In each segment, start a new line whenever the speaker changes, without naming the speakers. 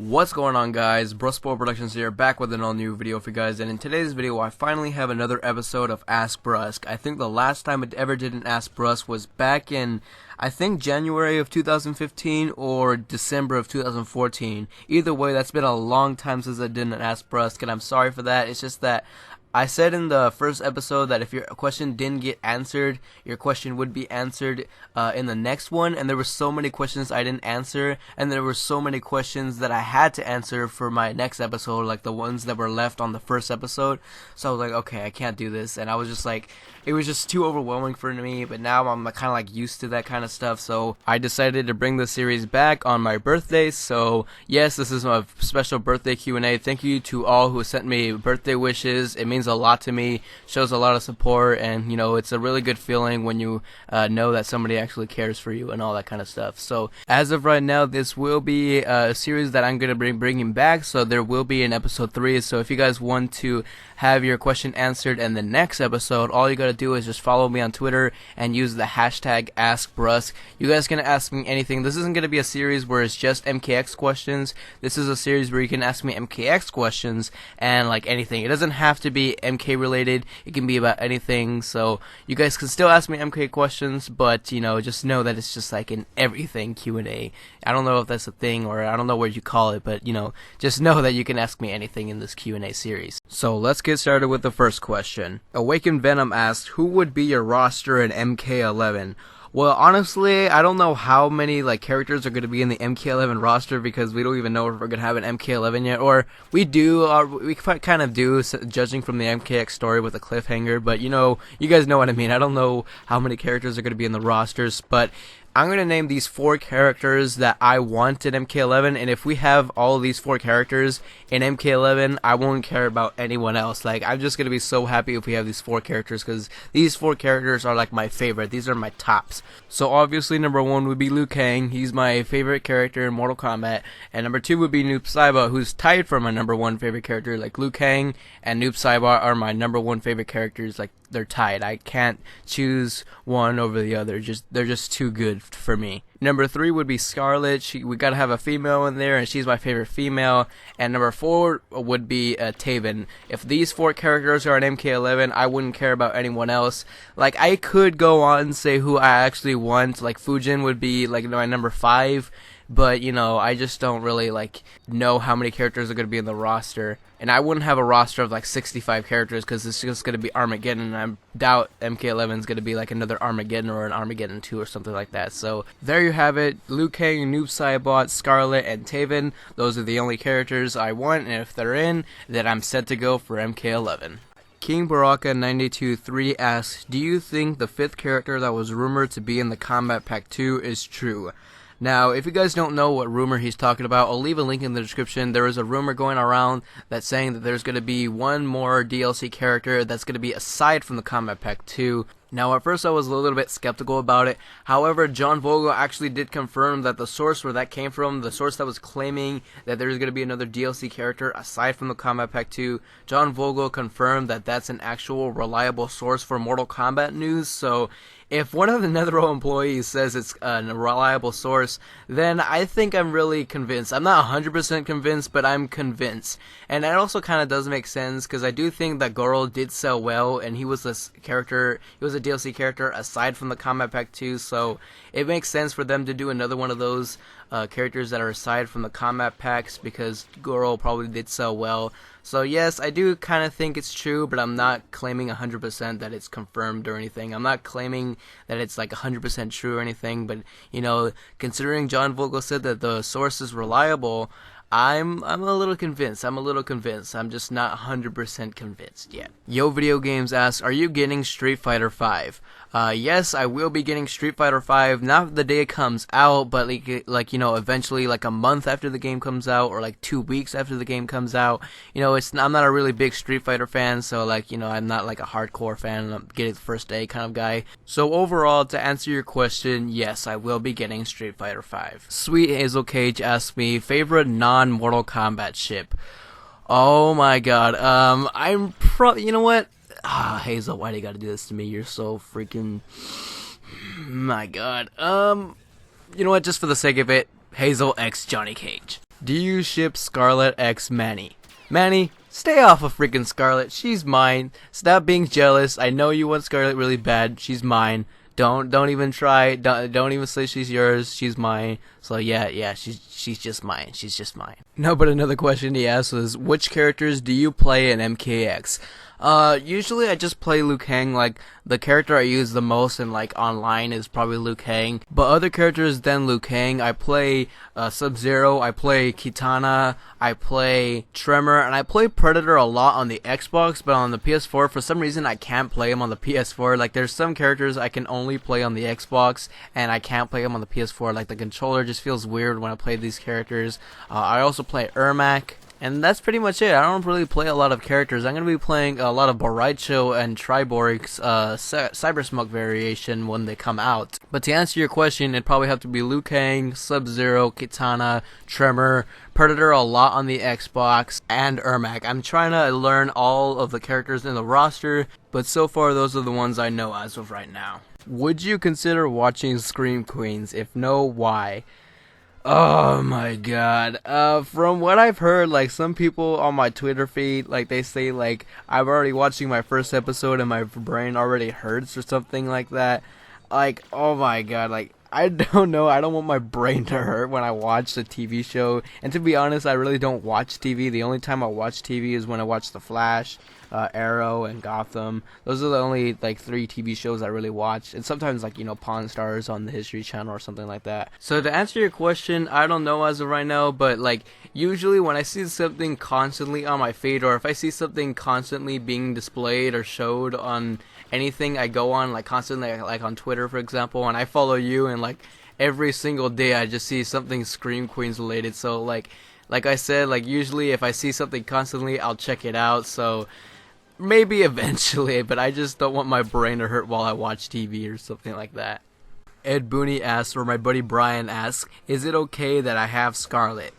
What's going on, guys? BruskPoetYT Productions here, back with an all new video for you guys, and in today's video I finally have another episode of Ask Brusk. I think the last time I ever did an Ask Brusk was back in, I think, January of 2015 or December of 2014. Either way, that's been a long time since I did an Ask Brusk, and I'm sorry for that. It's just that I said in the first episode that if your question didn't get answered, your question would be answered in the next one, and there were so many questions I didn't answer, and there were so many questions that I had to answer for my next episode, like the ones that were left on the first episode. So I was like, okay, I can't do this, and I was just like, it was just too overwhelming for me, but now I'm kind of like used to that kind of stuff, so I decided to bring the series back on my birthday. So yes, this is my special birthday Q&A. Thank you to all who sent me birthday wishes. It means a lot to me, shows a lot of support, and you know, it's a really good feeling when you know that somebody actually cares for you and all that kind of stuff. So as of right now, this will be a series that I'm going to be bringing back, so there will be an episode 3. So if you guys want to have your question answered in the next episode, all you gotta do is just follow me on Twitter and use the hashtag AskBrusk. You guys can ask me anything. This isn't gonna be a series where it's just MKX questions. This is a series where you can ask me MKX questions and like anything. It doesn't have to be MK related. It can be about anything. So you guys can still ask me MK questions, but you know, just know that it's just like an everything Q&A. I don't know if that's a thing, or I don't know what you call it, but you know, just know that you can ask me anything in this Q&A series. So let's get started with the first question. AWAKENEDVENOM asked, who would be your roster in MK11? Well, honestly, I don't know how many like characters are going to be in the MK11 roster, because we don't even know if we're going to have an MK11 yet, or we do, we kind of do, judging from the MKX story with a cliffhanger, but you know, you guys know what I mean. I don't know how many characters are going to be in the rosters, but I'm going to name these 4 characters that I want in MK11, and if we have all of these 4 characters in MK11, I won't care about anyone else. Like, I'm just going to be so happy if we have these 4 characters, because these 4 characters are like my favorite. These are my tops. So obviously number 1 would be Liu Kang. He's my favorite character in Mortal Kombat. And number 2 would be Noob Saibot, who's tied for my number 1 favorite character. Like, Liu Kang and Noob Saibot are my number 1 favorite characters. Like, they're tied. I can't choose one over the other. They're just too good for me. Number 3 would be Scarlet. We gotta have a female in there, and she's my favorite female. And number 4 would be Taven. If these 4 characters are in MK11, I wouldn't care about anyone else. Like, I could go on and say who I actually want. Like, Fujin would be like my number 5. But, you know, I just don't really, like, know how many characters are going to be in the roster. And I wouldn't have a roster of, like, 65 characters, because it's just going to be Armageddon, and I doubt MK11 is going to be, like, another Armageddon or an Armageddon 2 or something like that. So, there you have it. Liu Kang, Noob Saibot, Scarlet, and Taven. Those are the only characters I want, and if they're in, then I'm set to go for MK11. King Baraka 92-3 asks, do you think the 5th character that was rumored to be in the Kombat Pack 2 is true? Now, if you guys don't know what rumor he's talking about, I'll leave a link in the description. There is a rumor going around that's saying that there's going to be one more DLC character that's going to be aside from the Kombat Pack 2. Now, at first I was a little bit skeptical about it. However, John Vogel actually did confirm that the source where that came from, the source that was claiming that there's going to be another DLC character aside from the Kombat Pack 2, John Vogel confirmed that that's an actual reliable source for Mortal Kombat news. So if one of the NetherRealm employees says it's a reliable source, then I think I'm really convinced. I'm not 100% convinced, but I'm convinced. And it also kind of does make sense, because I do think that Goro did sell well, and he was a DLC character aside from the Kombat Pack 2, so it makes sense for them to do another one of those characters that are aside from the Kombat Packs, because Goro probably did sell well. So yes, I do kind of think it's true, but I'm not claiming 100% that it's confirmed or anything. I'm not claiming that it's like 100% true or anything, but you know, considering John Vogel said that the source is reliable, I'm a little convinced. I'm just not 100% convinced yet. Yo Video Games asks, are you getting Street Fighter 5? Yes, I will be getting Street Fighter 5, not the day it comes out, but like you know, eventually, like a month after the game comes out, or like 2 weeks after the game comes out. You know, I'm not a really big Street Fighter fan, so like, you know, I'm not like a hardcore fan, I'm getting the first day kind of guy. So overall, to answer your question, yes, I will be getting Street Fighter 5. Sweet Hazel Cage asked me, favorite non-Mortal Kombat ship? Oh my god, you know what? Hazel, why do you gotta do this to me? You're so freaking... My god. You know what? Just for the sake of it, Hazel X Johnny Cage. Do you ship Scarlet x Manny? Manny, stay off of freaking Scarlet. She's mine. Stop being jealous. I know you want Scarlet really bad. She's mine. Don't even try. Don't even say she's yours. She's mine. So yeah, she's just mine. She's just mine. No, but another question he asked was, which characters do you play in MKX? Usually I just play Liu Kang. Like, the character I use the most in like online is probably Liu Kang. But other characters than Liu Kang, I play Sub-Zero, I play Kitana, I play Tremor, and I play Predator a lot on the Xbox, but on the PS4, for some reason I can't play him on the PS4. Like, there's some characters I can only play on the Xbox, and I can't play them on the PS4. Like, the controller just feels weird when I play these characters. I also play Ermac. And that's pretty much it. I don't really play a lot of characters. I'm going to be playing a lot of Boraicho and Tri-Borg's Cybersmoke variation when they come out. But to answer your question, it'd probably have to be Liu Kang, Sub-Zero, Kitana, Tremor, Predator a lot on the Xbox, and Ermac. I'm trying to learn all of the characters in the roster, but so far those are the ones I know as of right now. Would you consider watching Scream Queens? If no, why? Oh my god. From what I've heard, like, some people on my Twitter feed, like, they say, like, I'm already watching my first episode and my brain already hurts or something like that. Like, oh my god, like, I don't know, I don't want my brain to hurt when I watch the TV show. And to be honest, I really don't watch TV. The only time I watch TV is when I watch The Flash, Arrow, and Gotham. Those are the only like 3 TV shows I really watch, and sometimes, like, you know, Pawn Stars on the History Channel or something like that. So to answer your question, I don't know as of right now, but like, usually when I see something constantly on my feed, or if I see something constantly being displayed or showed on anything I go on, like constantly, like on Twitter for example, and I follow you, and like every single day I just see something Scream Queens related. So like I said, like, usually if I see something constantly, I'll check it out. So maybe eventually, but I just don't want my brain to hurt while I watch TV or something like that. Ed Booney asks, or my buddy Brian asks, is it okay that I have Scarlet?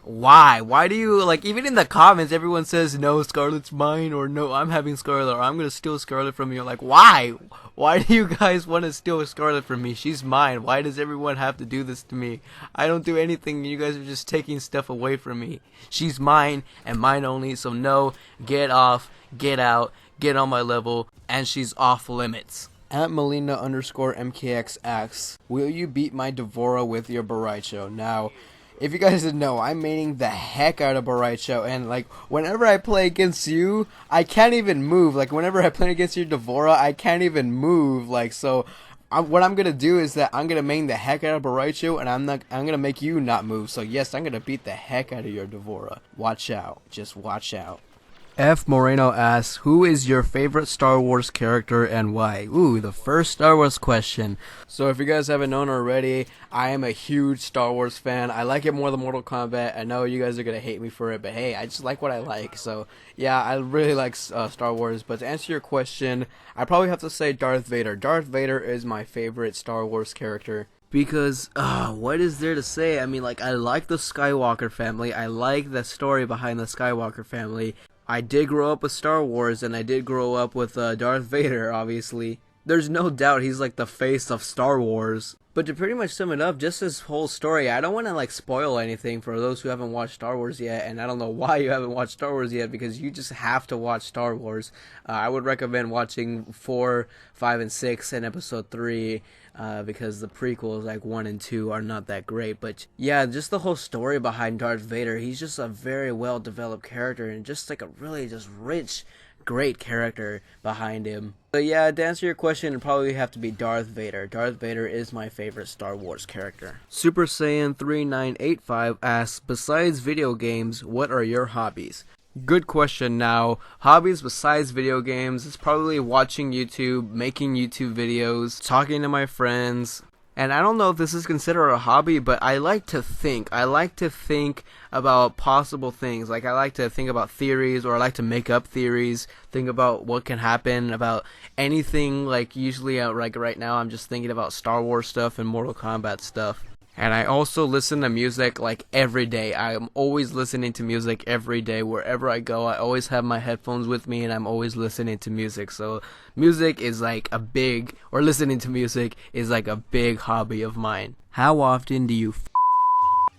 Why? Why do you, like, even in the comments, everyone says, no, Scarlet's mine, or no, I'm having Scarlet, or I'm gonna steal Scarlet from you. Like, why? Why do you guys want to steal Scarlet from me? She's mine. Why does everyone have to do this to me? I don't do anything, you guys are just taking stuff away from me. She's mine, and mine only, so no, get off, get out, get on my level, and she's off limits. At Melina_MKX asks, will you beat my Devora with your Boraicho? Now, if you guys didn't know, I'm maining the heck out of Boraicho, and like, whenever I play against you, I can't even move. Like, whenever I play against your Devora, I can't even move. Like, so what I'm gonna do is that I'm gonna main the heck out of Boraicho, and I'm gonna make you not move. So yes, I'm gonna beat the heck out of your Devora. Watch out. Just watch out. F. Moreno asks, who is your favorite Star Wars character and why? Ooh, the first Star Wars question. So if you guys haven't known already, I am a huge Star Wars fan. I like it more than Mortal Kombat. I know you guys are going to hate me for it, but hey, I just like what I like. So yeah, I really like Star Wars. But to answer your question, I probably have to say Darth Vader. Darth Vader is my favorite Star Wars character. Because, what is there to say? I mean, like, I like the Skywalker family. I like the story behind the Skywalker family. I did grow up with Star Wars, and I did grow up with Darth Vader, obviously. There's no doubt he's like the face of Star Wars. But to pretty much sum it up, just this whole story, I don't want to like spoil anything for those who haven't watched Star Wars yet, and I don't know why you haven't watched Star Wars yet, because you just have to watch Star Wars. I would recommend watching 4, 5, and 6 and episode 3, because the prequels like 1 and 2 are not that great. But yeah, just the whole story behind Darth Vader, he's just a very well developed character, and just like a really just rich, great character behind him. But yeah, to answer your question, it'd probably have to be Darth Vader. Darth Vader is my favorite Star Wars character. Super Saiyan 3985 asks, besides video games, what are your hobbies? Good question. Now, hobbies besides video games is probably watching YouTube, making YouTube videos, talking to my friends. And I don't know if this is considered a hobby, but I like to think. I like to think about possible things. Like, I like to think about theories, or I like to make up theories, think about what can happen, about anything. Like, usually, like right now, I'm just thinking about Star Wars stuff and Mortal Kombat stuff. And I also listen to music like every day. I am always listening to music every day. Wherever I go, I always have my headphones with me, and I'm always listening to music. So music is like a big, or listening to music is like a big hobby of mine. How often do you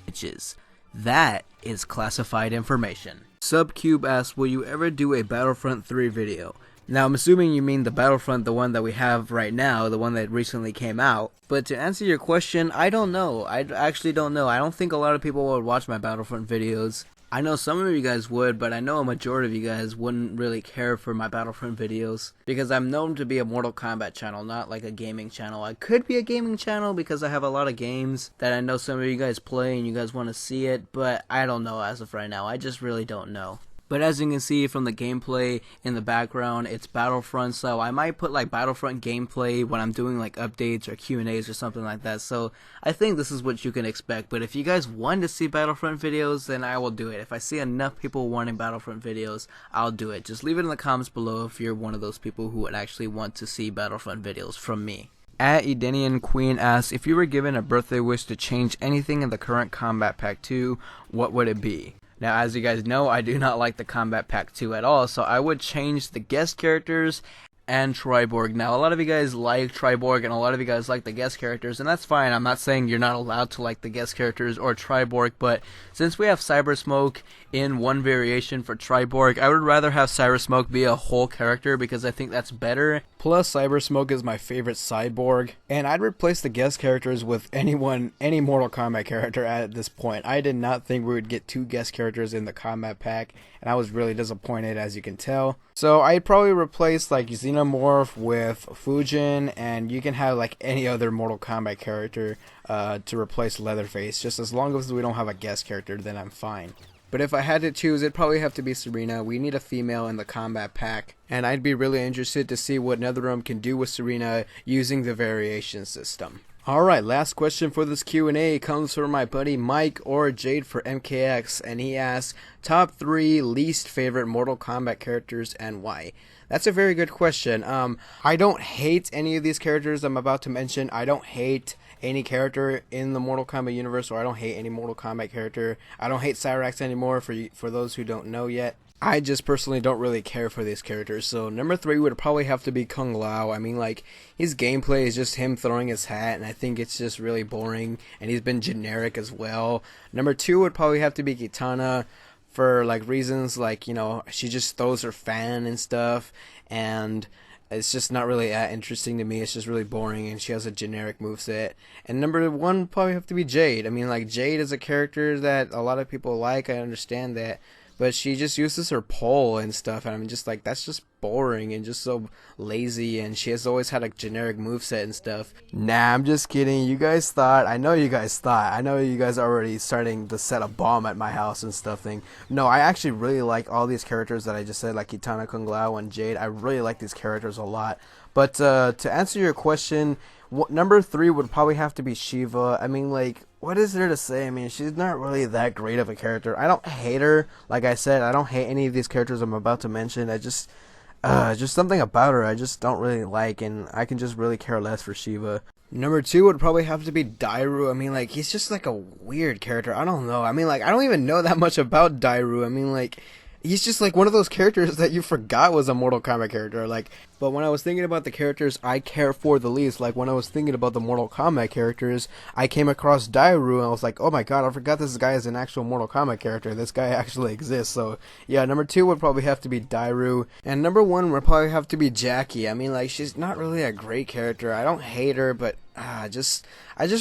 bitches? That is classified information. Subcube asks, will you ever do a Battlefront 3 video? Now, I'm assuming you mean the Battlefront, the one that we have right now, the one that recently came out. But to answer your question, I don't know. I actually don't know. I don't think a lot of people would watch my Battlefront videos. I know some of you guys would, but I know a majority of you guys wouldn't really care for my Battlefront videos. Because I'm known to be a Mortal Kombat channel, not like a gaming channel. I could be a gaming channel because I have a lot of games that I know some of you guys play and you guys want to see it. But I don't know as of right now. I just really don't know. But as you can see from the gameplay in the background, it's Battlefront, so I might put like Battlefront gameplay when I'm doing like updates or Q&As or something like that. So I think this is what you can expect. But if you guys want to see Battlefront videos, then I will do it. If I see enough people wanting Battlefront videos, I'll do it. Just leave it in the comments below if you're one of those people who would actually want to see Battlefront videos from me. @SEDENIANQUEEN asks, if you were given a birthday wish to change anything in the current Kombat Pack 2, what would it be? Now, as you guys know, I do not like the Kombat Pack 2 at all, so I would change the guest characters and Tri-Borg. Now, a lot of you guys like Tri-Borg, and a lot of you guys like the guest characters, and that's fine. I'm not saying you're not allowed to like the guest characters or Tri-Borg, but since we have Cybersmoke in one variation for Tri-Borg, I would rather have Cybersmoke be a whole character because I think that's better. Plus, Cybersmoke is my favorite cyborg, and I'd replace the guest characters with any Mortal Kombat character at this point. I did not think we would get 2 guest characters in the Kombat Pack, and I was really disappointed, as you can tell. So I'd probably replace like Xenomorph with Fujin, and you can have like any other Mortal Kombat character to replace Leatherface. Just as long as we don't have a guest character, then I'm fine. But if I had to choose, it'd probably have to be Serena. We need a female in the Kombat Pack, and I'd be really interested to see what NetherRealm can do with Serena using the variation system. Alright, last question for this Q&A comes from my buddy Mike, or Jade for MKX, and he asks, top 3 least favorite Mortal Kombat characters and why? That's a very good question. I don't hate any of these characters I'm about to mention. I don't hate any character in the Mortal Kombat universe, or I don't hate any Mortal Kombat character. I don't hate Cyrax anymore, for those who don't know yet. I just personally don't really care for these characters. So number 3 would probably have to be Kung Lao. I mean, like, his gameplay is just him throwing his hat, and I think it's just really boring, and he's been generic as well. Number 2 would probably have to be Kitana, for like reasons like, you know, she just throws her fan and stuff, and it's just not really that interesting to me. It's just really boring, and she has a generic moveset. And number 1 would probably have to be Jade. I mean, like, Jade is a character that a lot of people like, I understand that, but she just uses her pole and stuff, and I'm just like, that's just boring and just so lazy, and she has always had a generic moveset and stuff. Nah, I'm just kidding. You guys thought, I know you guys already starting to set a bomb at my house and stuff. No, I actually really like all these characters that I just said, like Kitana, Kung Lao, and Jade. I really like these characters a lot. But to answer your question, number 3 would probably have to be Shiva. I mean, like, what is there to say? I mean, she's not really that great of a character. I don't hate her. Like I said, I don't hate any of these characters I'm about to mention. I just something about her I just don't really like, and I can just really care less for Shiva. Number 2 would probably have to be Dairu. I mean, like, he's just like a weird character. I don't know. I mean, like, I don't even know that much about Dairu. I mean, like, he's just like one of those characters that you forgot was a Mortal Kombat character. Like, but when I was thinking about the characters I care for the least, like when I was thinking about the Mortal Kombat characters, I came across Dairu, and I was like, oh my god, I forgot this guy is an actual Mortal Kombat character. This guy actually exists. So yeah, number 2 would probably have to be Dairu, and number 1 would probably have to be Jackie. I mean, like, she's not really a great character. I don't hate her, but I just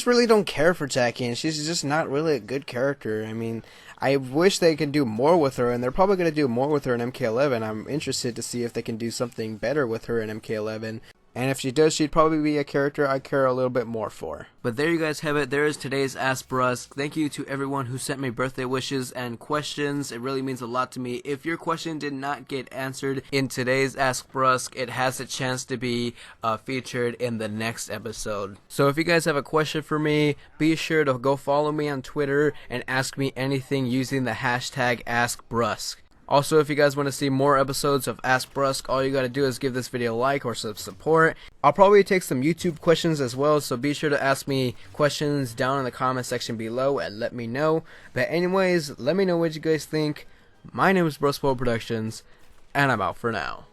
really don't care for Jackie, and she's just not really a good character. I mean, I wish they could do more with her, and they're probably going to do more with her in MK11. I'm interested to see if they can do something better with her in MK11. And if she does, she'd probably be a character I care a little bit more for. But there you guys have it. There is today's Ask Brusk. Thank you to everyone who sent me birthday wishes and questions. It really means a lot to me. If your question did not get answered in today's Ask Brusk, it has a chance to be featured in the next episode. So if you guys have a question for me, be sure to go follow me on Twitter and ask me anything using the hashtag AskBrusk. Also, if you guys want to see more episodes of Ask Brusk, all you gotta do is give this video a like or some support. I'll probably take some YouTube questions as well, so be sure to ask me questions down in the comment section below and let me know. But anyways, let me know what you guys think. My name is BruskPoetYT, and I'm out for now.